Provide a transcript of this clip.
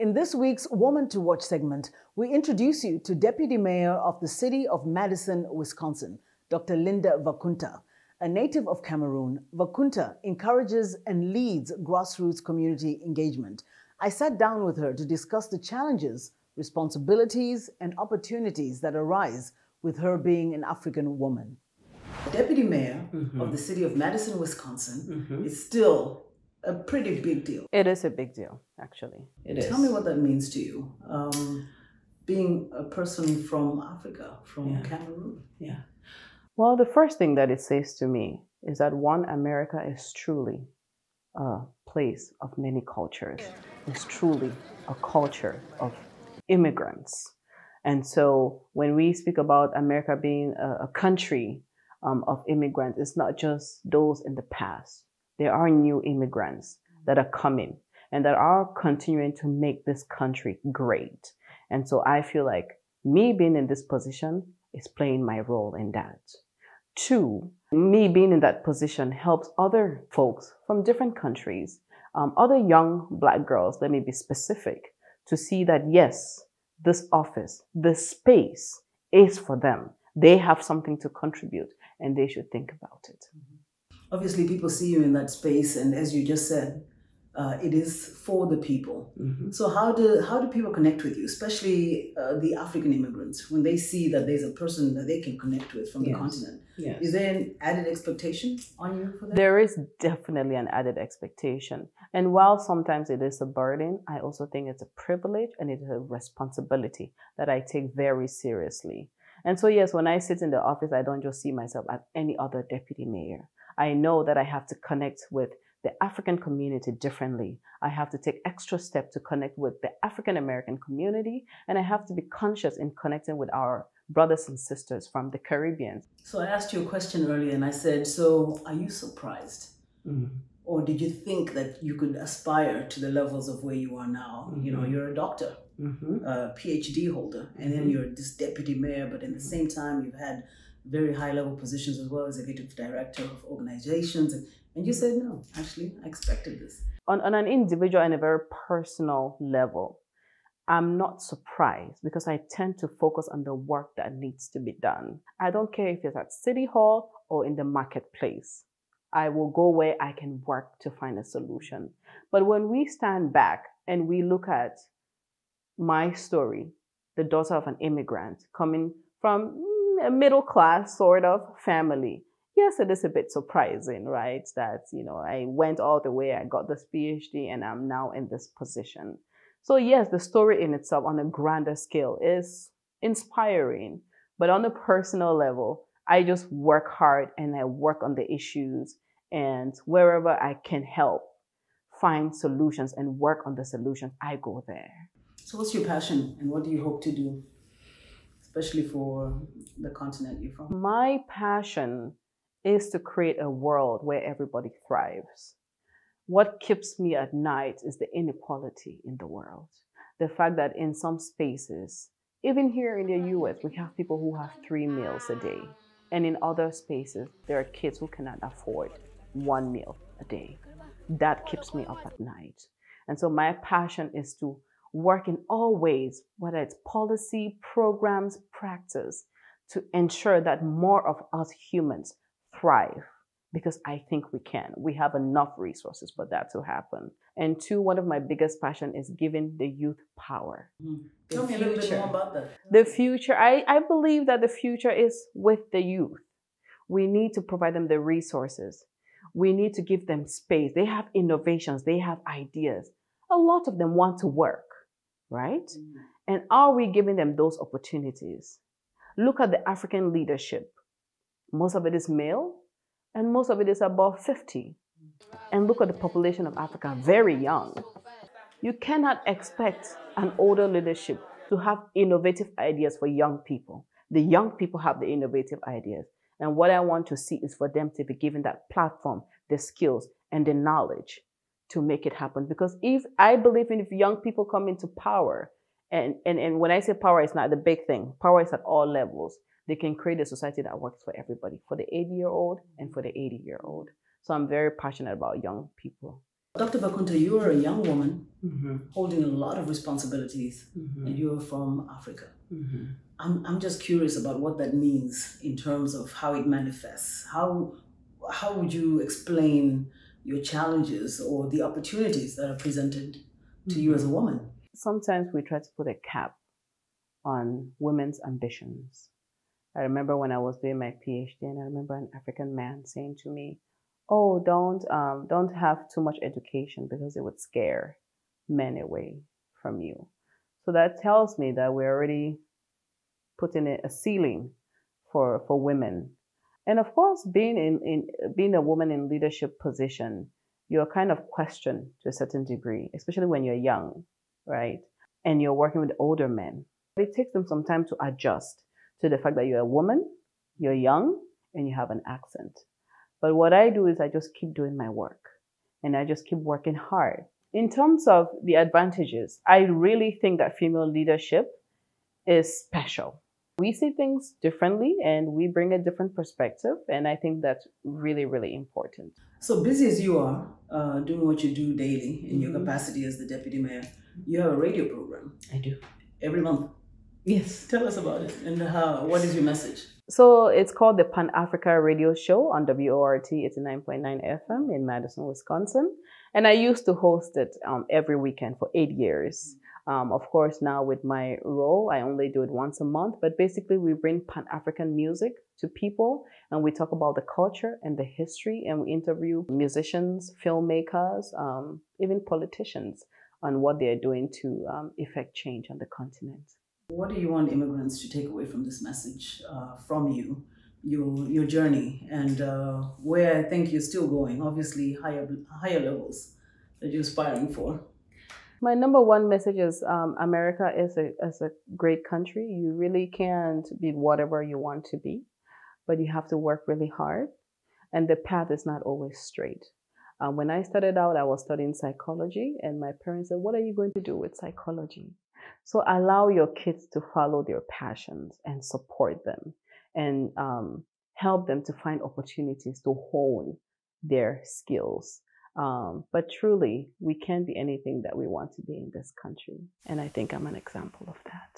In this week's Woman to Watch segment, we introduce you to Deputy Mayor of the city of Madison, Wisconsin, Dr. Linda Vakunta. A native of Cameroon, Vakunta encourages and leads grassroots community engagement. I sat down with her to discuss the challenges, responsibilities, and opportunities that arise with her being an African woman. Deputy Mayor of the city of Madison, Wisconsin is still a pretty big deal. It is a big deal, actually. Tell me what that means to you, being a person from Africa, from Cameroon. Yeah. Well, the first thing that it says to me is that America is truly a place of many cultures. It's truly a culture of immigrants. And so when we speak about America being a country of immigrants, it's not just those in the past. There are new immigrants that are coming and that are continuing to make this country great. And so I feel like me being in this position is playing my role in that. Two, me being in that position helps other folks from different countries, other young Black girls, let me be specific, to see that yes, this office, this space is for them. They have something to contribute and they should think about it. Obviously, people see you in that space, and as you just said, it is for the people. So how do people connect with you, especially the African immigrants, when they see that there's a person that they can connect with from the continent? Is there an added expectation on you for that? There is definitely an added expectation. And while sometimes it is a burden, I also think it's a privilege and it's a responsibility that I take very seriously. And so yes, when I sit in the office, I don't just see myself as any other deputy mayor. I know that I have to connect with the African community differently. I have to take extra steps to connect with the African American community, and I have to be conscious in connecting with our brothers and sisters from the Caribbean. So I asked you a question earlier and I said, so are you surprised? Or did you think that you could aspire to the levels of where you are now? You know, you're a doctor, a PhD holder, and then you're this deputy mayor, but at the same time, you've had very high level positions as well, executive director of organizations. And you said, no, actually, I expected this. On an individual and a very personal level, I'm not surprised because I tend to focus on the work that needs to be done. I don't care if it's at City Hall or in the marketplace. I will go where I can work to find a solution. But when we stand back and we look at my story, the daughter of an immigrant coming from a middle class sort of family, yes, it is a bit surprising, right? That, you know, I went all the way, I got this PhD, and I'm now in this position. So yes, the story in itself on a grander scale is inspiring, but on a personal level, I just work hard and I work on the issues, and wherever I can help find solutions and work on the solutions, I go there. So what's your passion and what do you hope to do, especially for the continent you're from? My passion is to create a world where everybody thrives. What keeps me at night is the inequality in the world. The fact that in some spaces, even here in the US, we have people who have 3 meals a day. And in other spaces, there are kids who cannot afford 1 meal a day. That keeps me up at night. And so my passion is to work in all ways, whether it's policy, programs, practice, to ensure that more of us humans thrive, because I think we can. We have enough resources for that to happen. And two, one of my biggest passion is giving the youth power. Tell me a little bit more about that. The future, I believe that the future is with the youth. We need to provide them the resources. We need to give them space. They have innovations, they have ideas. A lot of them want to work, right? And are we giving them those opportunities? Look at the African leadership. Most of it is male, and most of it is above 50. And look at the population of Africa, very young. You cannot expect an older leadership to have innovative ideas for young people. The young people have the innovative ideas. And what I want to see is for them to be given that platform, the skills, and the knowledge to make it happen. Because if young people come into power, and when I say power, it's not the big thing. Power is at all levels. They can create a society that works for everybody, for the 80-year-old and for the 80-year-old. So I'm very passionate about young people. Dr. Vakunta, you are a young woman holding a lot of responsibilities, and you're from Africa. I'm just curious about what that means in terms of how it manifests. How would you explain your challenges or the opportunities that are presented to you as a woman? Sometimes we try to put a cap on women's ambitions. I remember when I was doing my PhD, and I remember an African man saying to me, "Oh, don't have too much education because it would scare men away from you." So that tells me that we're already putting a ceiling for women. And of course, being a woman in leadership position, you're kind of questioned to a certain degree, especially when you're young, right? And you're working with older men. It takes them some time to adjust to the fact that you're a woman, you're young, and you have an accent. But what I do is I just keep doing my work, and I just keep working hard. In terms of the advantages, I really think that female leadership is special. We see things differently, and we bring a different perspective, and I think that's really, really important. So busy as you are, doing what you do daily in your capacity as the deputy mayor, you have a radio program. I do. Every month. Yes. Tell us about it, and what is your message? So it's called the Pan-Africa Radio Show on WORT 89.9 FM in Madison, Wisconsin. And I used to host it every weekend for 8 years. Of course, now with my role, I only do it once a month. But basically, we bring Pan-African music to people, and we talk about the culture and the history, and we interview musicians, filmmakers, even politicians on what they are doing to effect change on the continent. What do you want immigrants to take away from this message from you, your journey, and where I think you're still going, obviously higher levels that you're aspiring for? My number one message is America is a great country. You really can't be whatever you want to be, but you have to work really hard, and the path is not always straight. When I started out, I was studying psychology, and my parents said, "What are you going to do with psychology?" So allow your kids to follow their passions and support them, and help them to find opportunities to hone their skills. But truly, we can be anything that we want to be in this country. And I think I'm an example of that.